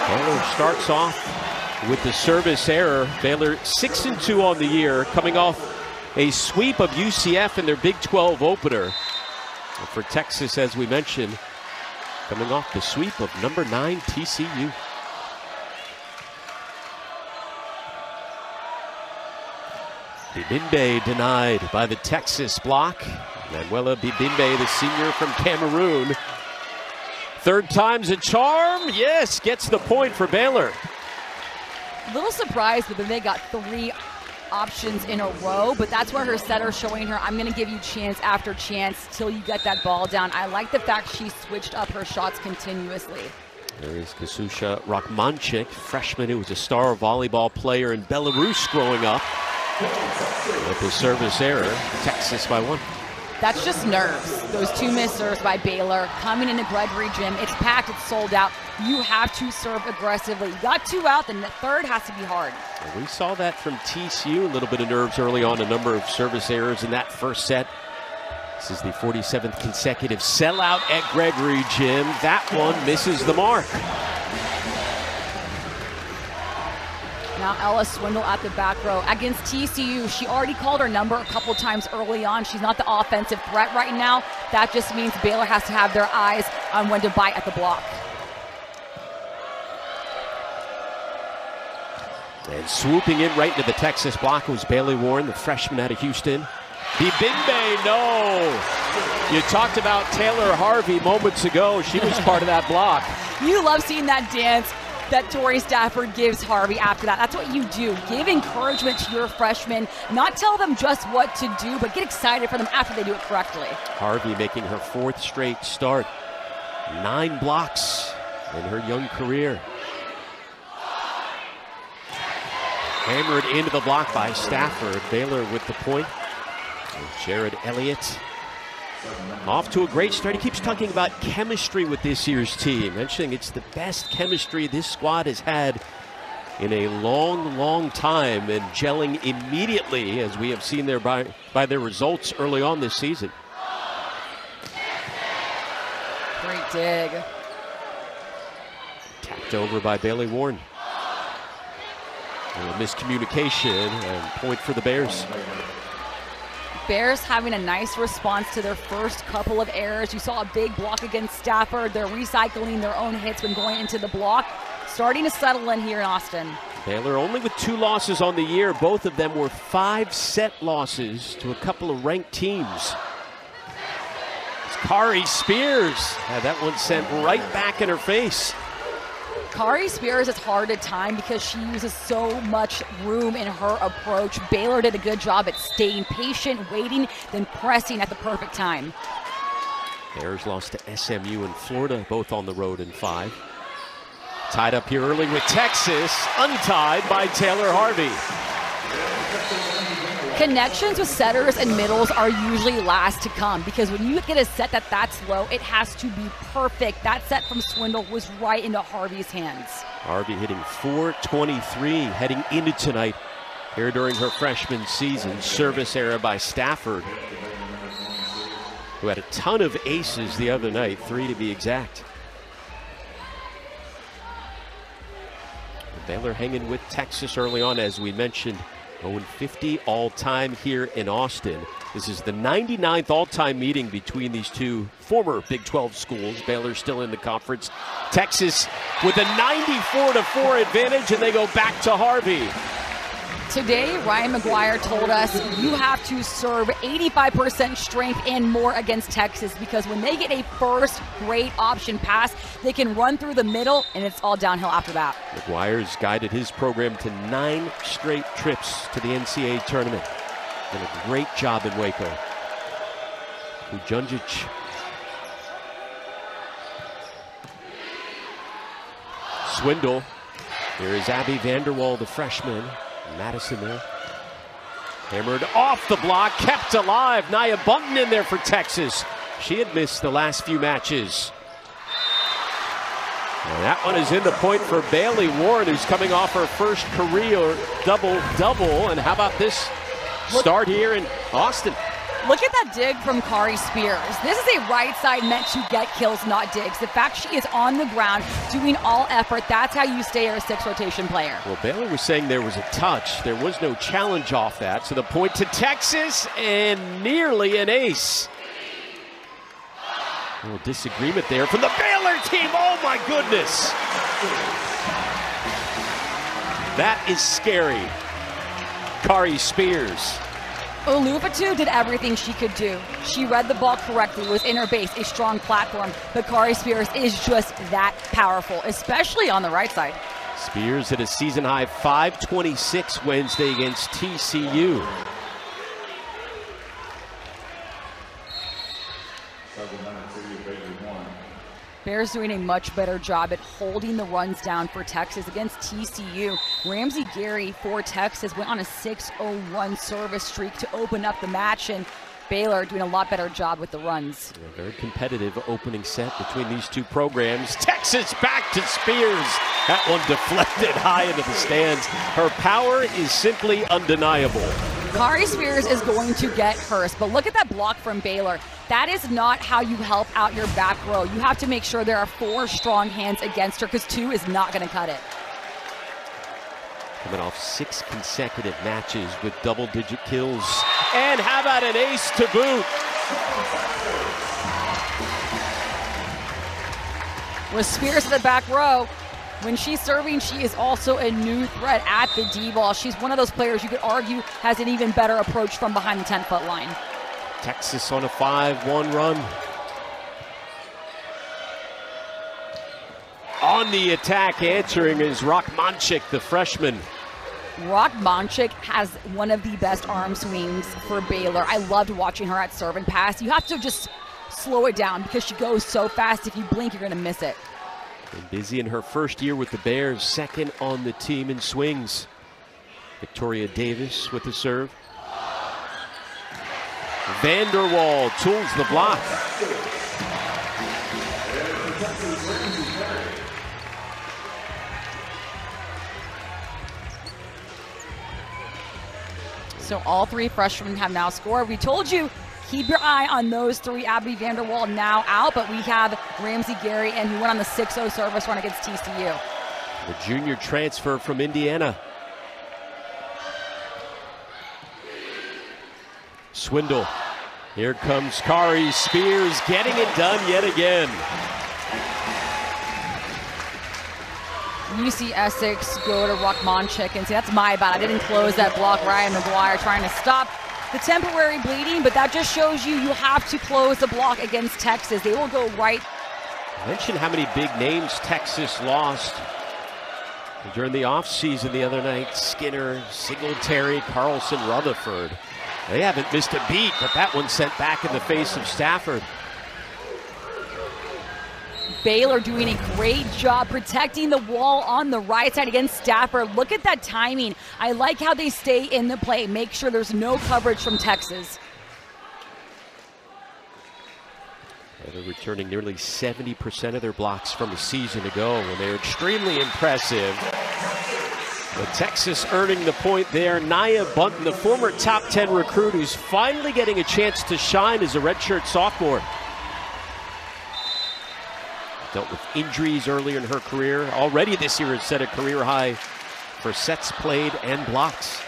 Baylor starts off with the service error. Baylor 6-2 on the year, coming off a sweep of UCF in their Big 12 opener. And for Texas, as we mentioned, coming off the sweep of number 9 TCU. Bibimbe denied by the Texas block. Manuela Bibimbe, the senior from Cameroon. Third time's a charm. Yes, gets the point for Baylor. A little surprised, but then they got 3 options in a row, but that's where her setter's showing her, I'm going to give you chance after chance till you get that ball down. I like the fact she switched up her shots continuously. There is Kasusha Rakhmanchik, freshman who was a star volleyball player in Belarus growing up. With the service error, Texas by 1. That's just nerves. Those 2 missed serves by Baylor. Coming into Gregory Gym, it's packed, it's sold out. You have to serve aggressively. You got 2 out, then the third has to be hard. We saw that from TCU, a little bit of nerves early on, a number of service errors in that first set. This is the 47th consecutive sellout at Gregory Gym. That one misses the mark. Now Ella Swindle at the back row. Against TCU, she already called her number a couple times early on. She's not the offensive threat right now. That just means Baylor has to have their eyes on when to bite at the block. And swooping in right into the Texas block was Bailey Warren, the freshman out of Houston. Bibimbe, no! You talked about Taylor Harvey moments ago. She was part of that block. You love seeing that dance that Tori Stafford gives Harvey after that. That's what you do. Give encouragement to your freshmen. Not tell them just what to do, but get excited for them after they do it correctly. Harvey making her 4th straight start. 9 blocks in her young career. Hammered into the block by Stafford. Baylor with the point. And Jared Elliott off to a great start. He keeps talking about chemistry with this year's team, mentioning it's the best chemistry this squad has had in a long, long time, and gelling immediately, as we have seen there by their results early on this season. Great dig. Tapped over by Bailey Warren. A miscommunication and point for the Bears. Bears having a nice response to their first couple of errors. You saw a big block against Stafford. They're recycling their own hits when going into the block. Starting to settle in here in Austin. Baylor only with 2 losses on the year. Both of them were 5-set losses to a couple of ranked teams. It's Kari Spears had that one sent right back in her face. Kari Spears is hard to time because she uses so much room in her approach. Baylor did a good job at staying patient, waiting, then pressing at the perfect time. Bears lost to SMU and Florida, both on the road in 5. Tied up here early with Texas, untied by Taylor Harvey. Connections with setters and middles are usually last to come because when you get a set that's low, it has to be perfect. That set from Swindle was right into Harvey's hands. Harvey hitting .423 heading into tonight here during her freshman season. Service error by Stafford, who had a ton of aces the other night, 3 to be exact. Baylor hanging with Texas early on, as we mentioned. 0-50 all-time here in Austin. This is the 99th all-time meeting between these two former Big 12 schools. Baylor still in the conference. Texas with a 94-4 advantage, and they go back to Harvey. Today, Ryan McGuire told us you have to serve 85% strength and more against Texas because when they get a first great option pass, they can run through the middle and it's all downhill after that. McGuire's guided his program to 9 straight trips to the NCAA tournament. Done a great job in Waco. Kujundjic. Swindle. Here is Abby Vanderwall, the freshman. Madison there. Hammered off the block, kept alive. Nia Bunton in there for Texas. She had missed the last few matches. And that one is in the point for Bailey Warren, who's coming off her first career double-double. And how about this start here in Austin? Look at that dig from Kari Spears. This is a right side meant to get kills, not digs. The fact she is on the ground doing all effort, that's how you stay a 6 rotation player. Well, Baylor was saying there was a touch. There was no challenge off that. So the point to Texas and nearly an ace. A little disagreement there from the Baylor team. Oh my goodness. That is scary. Kari Spears. Oluvatu did everything she could do. She read the ball correctly, was in her base, a strong platform, but Kari Spears is just that powerful, especially on the right side. Spears hit a season-high 526 Wednesday against TCU. Bears doing a much better job at holding the runs down for Texas against TCU. Ramsey Gary for Texas went on a 6-0-1 service streak to open up the match, and Baylor doing a lot better job with the runs. A very competitive opening set between these two programs. Texas back to Spears. That one deflected high into the stands. Her power is simply undeniable. Kari Spears is going to get hers, but look at that block from Baylor. That is not how you help out your back row. You have to make sure there are 4 strong hands against her, because 2 is not going to cut it. Coming off 6 consecutive matches with double-digit kills. And how about an ace to boot? With Spears at the back row, when she's serving, she is also a new threat at the D-ball. She's one of those players you could argue has an even better approach from behind the 10-foot line. Texas on a 5-1 run. On the attack, answering is Rockmanchik, the freshman. Rockmanchik has one of the best arm swings for Baylor. I loved watching her at serve and pass. You have to just slow it down because she goes so fast. If you blink, you're going to miss it. And busy in her first year with the Bears, second on the team in swings. Victoria Davis with the serve. Vanderwall tools the block. So all 3 freshmen have now scored. We told you, keep your eye on those 3. Abby Vanderwall now out, but we have Ramsey Gary, and who went on the 6-0 service run against TCU. The junior transfer from Indiana. Swindle. Here comes Kari Spears, getting it done yet again. UC Essex go to Rockmanchik and say, that's my bad. I didn't close that block. Ryan McGuire trying to stop the temporary bleeding, but that just shows you have to close the block against Texas. They will go right. I mentioned how many big names Texas lost during the offseason the other night. Skinner, Singletary, Carlson, Rutherford. They haven't missed a beat, but that one sent back in the face of Stafford. Baylor doing a great job protecting the wall on the right side against Stafford. Look at that timing. I like how they stay in the play. Make sure there's no coverage from Texas. They're returning nearly 70% of their blocks from a season ago when they were extremely impressive. But Texas earning the point there. Nia Bunton, the former top 10 recruit who's finally getting a chance to shine as a redshirt sophomore. Dealt with injuries earlier in her career. Already this year has set a career high for sets played and blocks.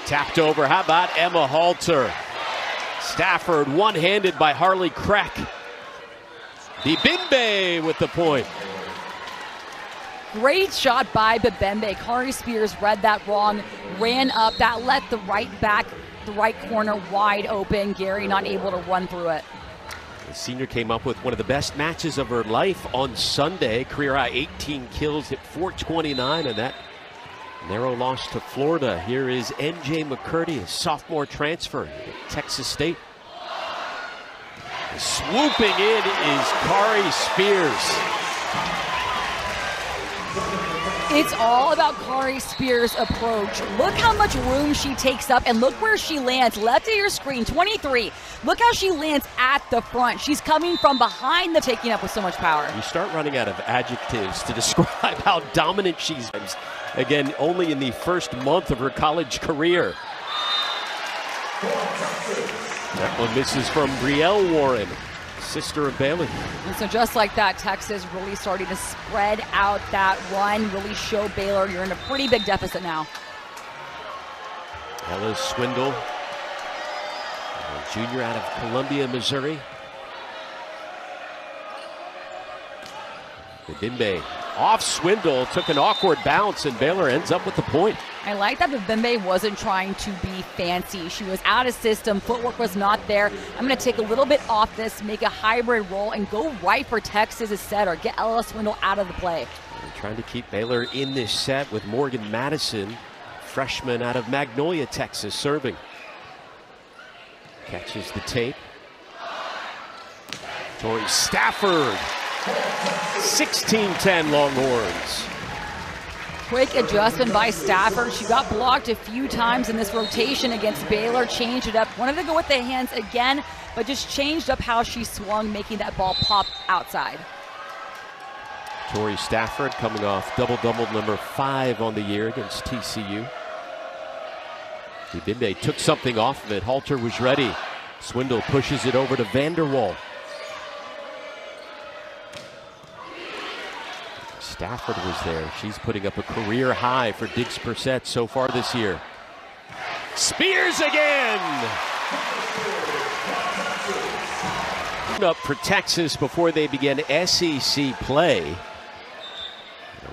Tapped over, how about Emma Halter? Stafford one-handed by Harley Crack. Bibimbe with the point. Great shot by Bibembe. Kari Spears read that wrong, ran up. That let the right back, the right corner wide open. Gary not able to run through it. The senior came up with one of the best matches of her life on Sunday. Career high 18 kills at 429, and that narrow loss to Florida. Here is NJ McCurdy, a sophomore transfer at Texas State. Swooping in is Kari Spears. It's all about Kari Spears' approach. Look how much room she takes up, and look where she lands. Left of your screen, 23. Look how she lands at the front. She's coming from behind, taking up with so much power. You start running out of adjectives to describe how dominant she's. Again, only in the first month of her college career. That one misses from Brielle Warren, sister of Baylor. And so just like that, Texas really starting to spread out that run, really show Baylor you're in a pretty big deficit now. Ella Swindle, a junior out of Columbia, Missouri. Bimbe off Swindle, took an awkward bounce, and Baylor ends up with the point. I like that Bimbe wasn't trying to be fancy. She was out of system, footwork was not there. I'm going to take a little bit off this, make a hybrid roll, and go right for Texas' setter. Get Ella Swindle out of the play. They're trying to keep Baylor in this set with Morgan Madison, freshman out of Magnolia, Texas, serving. Catches the tape. Tori Stafford. 16-10 Longhorns. Quick adjustment by Stafford. She got blocked a few times in this rotation against Baylor. Changed it up. Wanted to go with the hands again, but just changed up how she swung, making that ball pop outside. Tori Stafford coming off double-double number 5 on the year against TCU. Bimbe took something off of it. Halter was ready. Swindle pushes it over to Vanderwall. Stafford was there. She's putting up a career high for digs per set so far this year. Spears again! Up for Texas before they begin SEC play.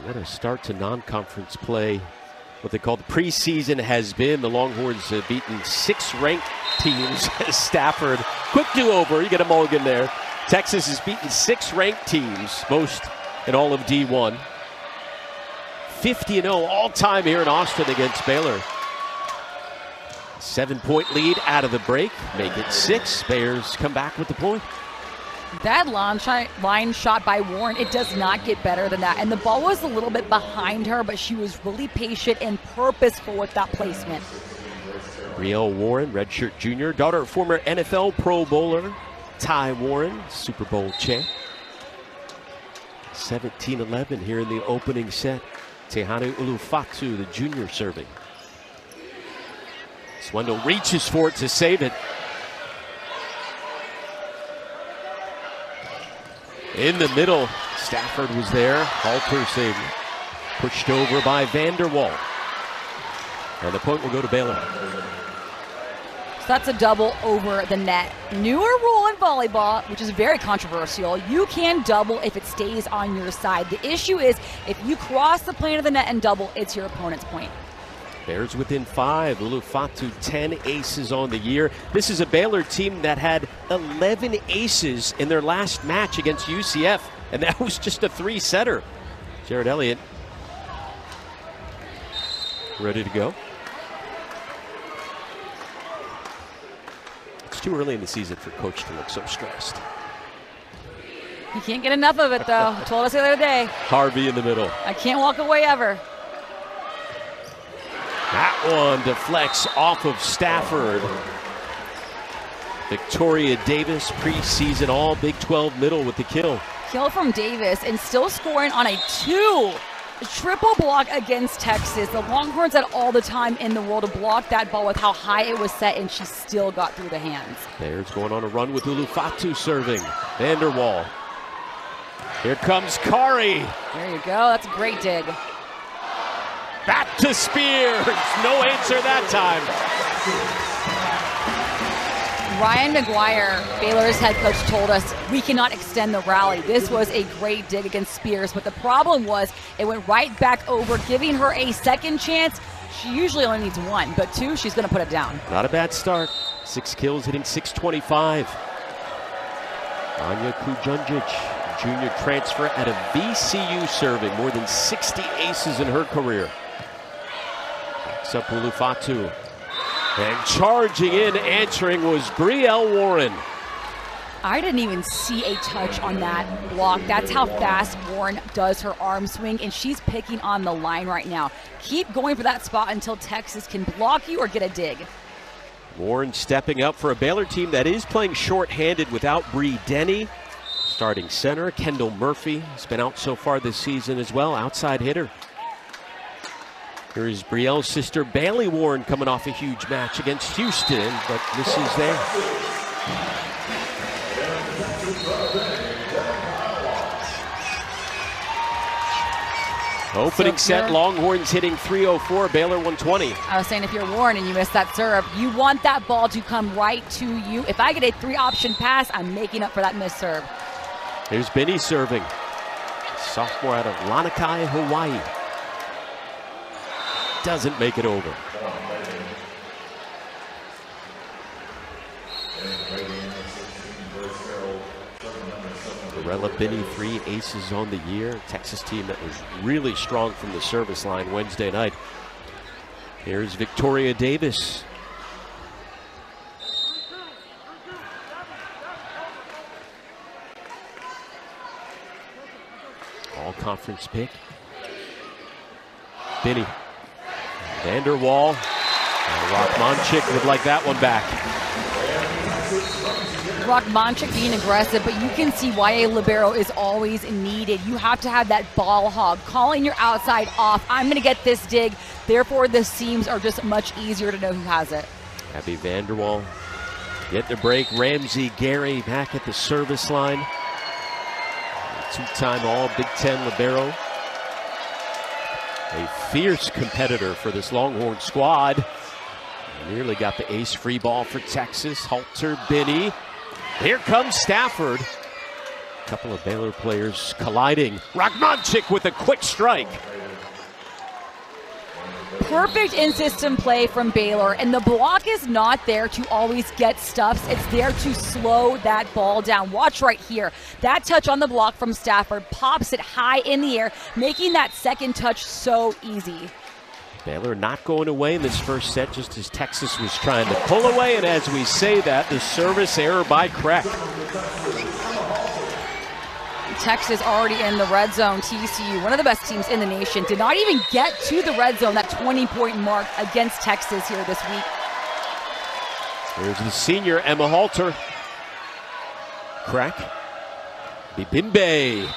What a start to non-conference play. What they call the preseason has been. The Longhorns have beaten 6 ranked teams. Stafford, quick do-over. You get a mulligan there. Texas has beaten 6 ranked teams, most in all of D1. 50-0 all-time here in Austin against Baylor. 7-point lead out of the break. Make it 6. Bears come back with the point. That line shot by Warren, it does not get better than that. And the ball was a little bit behind her, but she was really patient and purposeful with that placement. Brielle Warren, redshirt junior, daughter of former NFL Pro Bowler Ty Warren, Super Bowl champ. 17-11 here in the opening set. Tehanu Ulufatu, the junior, serving. Swindle reaches for it to save it. In the middle, Stafford was there. Halter saved it. Pushed over by Vanderwall. And the point will go to Baylor. So that's a double over the net. Newer rule in volleyball, which is very controversial. You can double if it stays on your side. The issue is if you cross the plane of the net and double, it's your opponent's point. Bears within 5. Ulufatu 10 aces on the year. This is a Baylor team that had 11 aces in their last match against UCF, and that was just a 3-setter. Jared Elliott ready to go. It's too early in the season for coach to look so stressed. You can't get enough of it, though. I told us the other day. Harvey in the middle. I can't walk away ever. That one deflects off of Stafford. Victoria Davis, preseason all Big 12 middle with the kill. Kill from Davis and still scoring on a 2. Triple block against Texas. The Longhorns had all the time in the world to block that ball with how high it was set, and she still got through the hands. Bears going on a run with Ulufatu serving. Vanderwall. Here comes Kari. There you go. That's a great dig. Back to Spears. No answer that time. Ryan McGuire, Baylor's head coach, told us we cannot extend the rally. This was a great dig against Spears, but the problem was it went right back over, giving her a second chance. She usually only needs 1, but 2, she's going to put it down. Not a bad start. 6 kills, hitting .625. Anya Kujundjic, junior transfer out of VCU, serving more than 60 aces in her career. Backs up Ulufatu. And charging in, answering was Brielle Warren. I didn't even see a touch on that block. That's how fast Warren does her arm swing, and she's picking on the line right now. Keep going for that spot until Texas can block you or get a dig. Warren stepping up for a Baylor team that is playing short-handed without Bree Denny. Starting center, Kendall Murphy, has been out so far this season as well, outside hitter. Here's Brielle's sister Bailey Warren coming off a huge match against Houston, but misses there. Opening set, Longhorns hitting 304, Baylor 120. I was saying if you're Warren and you miss that serve, you want that ball to come right to you. If I get a 3-option pass, I'm making up for that missed serve. Here's Binney serving. Sophomore out of Lanikai, Hawaii. Doesn't make it over. Varela Binney, 3 aces on the year. Texas team that was really strong from the service line Wednesday night. Here's Victoria Davis. All-conference pick. Binney. Vanderwall. Rockmanchik would like that one back. Rockmanchik being aggressive, but you can see why a libero is always needed. You have to have that ball hog, calling your outside off. I'm going to get this dig. Therefore, the seams are just much easier to know who has it. Abby Vanderwall get the break. Ramsey Gary back at the service line. Two-time all Big Ten libero. A fierce competitor for this Longhorn squad. Nearly got the ace free ball for Texas. Halter, Binney. Here comes Stafford. A couple of Baylor players colliding. Rockmanchik with a quick strike. Perfect in-system play from Baylor, and the block is not there to always get stuffs. It's there to slow that ball down. Watch right here. That touch on the block from Stafford pops it high in the air, making that second touch so easy. Baylor not going away in this first set, just as Texas was trying to pull away, and as we say that, the service error by Kreck. Texas already in the red zone. TCU, one of the best teams in the nation, did not even get to the red zone, that 20-point mark against Texas here this week. There's the senior, Emma Halter. Kreck. Bibimbe.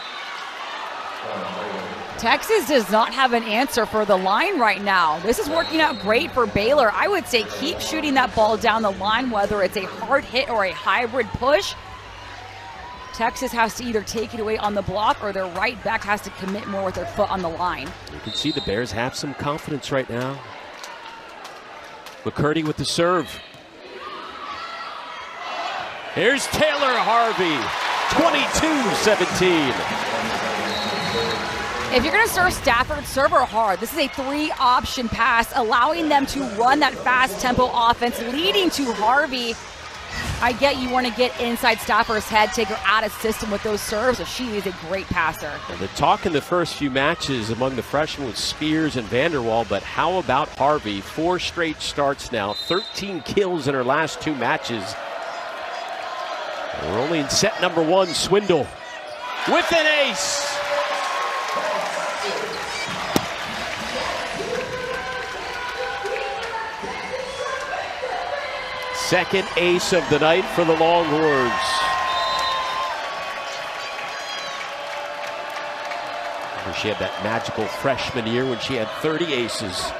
Texas does not have an answer for the line right now. This is working out great for Baylor. I would say keep shooting that ball down the line, whether it's a hard hit or a hybrid push. Texas has to either take it away on the block or their right back has to commit more with their foot on the line. You can see the Bears have some confidence right now. McCurdy with the serve. Here's Taylor Harvey, 22-17. If you're going to serve Stafford, serve her hard. This is a 3-option pass, allowing them to run that fast tempo offense, leading to Harvey. I get you want to get inside Stafford's head, take her out of system with those serves, so she is a great passer. And the talk in the first few matches among the freshmen was Spears and Vanderwall, but how about Harvey? 4 straight starts now, 13 kills in her last 2 matches. And we're only in set number 1, Swindle with an ace. Second ace of the night for the Longhorns. She had that magical freshman year when she had 30 aces.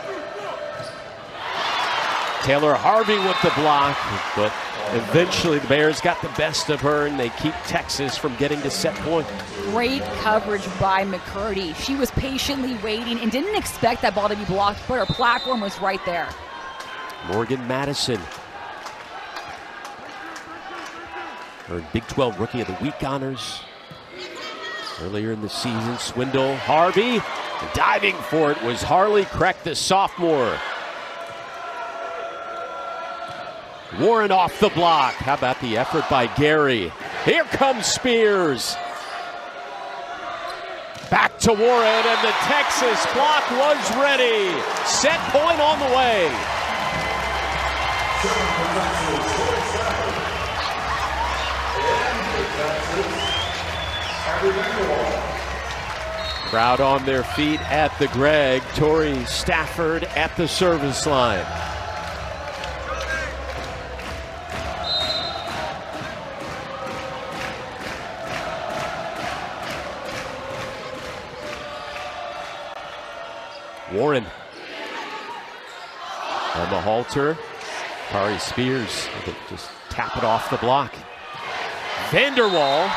Taylor Harvey with the block, but eventually the Bears got the best of her and they keep Texas from getting to set point. Great coverage by McCurdy. She was patiently waiting and didn't expect that ball to be blocked, but her platform was right there. Morgan Madison. Earned Big 12 Rookie of the Week honors earlier in the season. Swindle, Harvey, diving for it was Harley Kreck, the sophomore. Warren off the block. How about the effort by Gary? Here comes Spears. Back to Warren, and the Texas block was ready. Set point on the way. Crowd on their feet at the Greg. Tori Stafford at the service line. Warren On the halter, Kari Spears just tap it off the block. Vanderwall.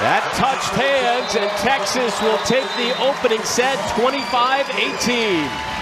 That touched hands, and Texas will take the opening set 25-18.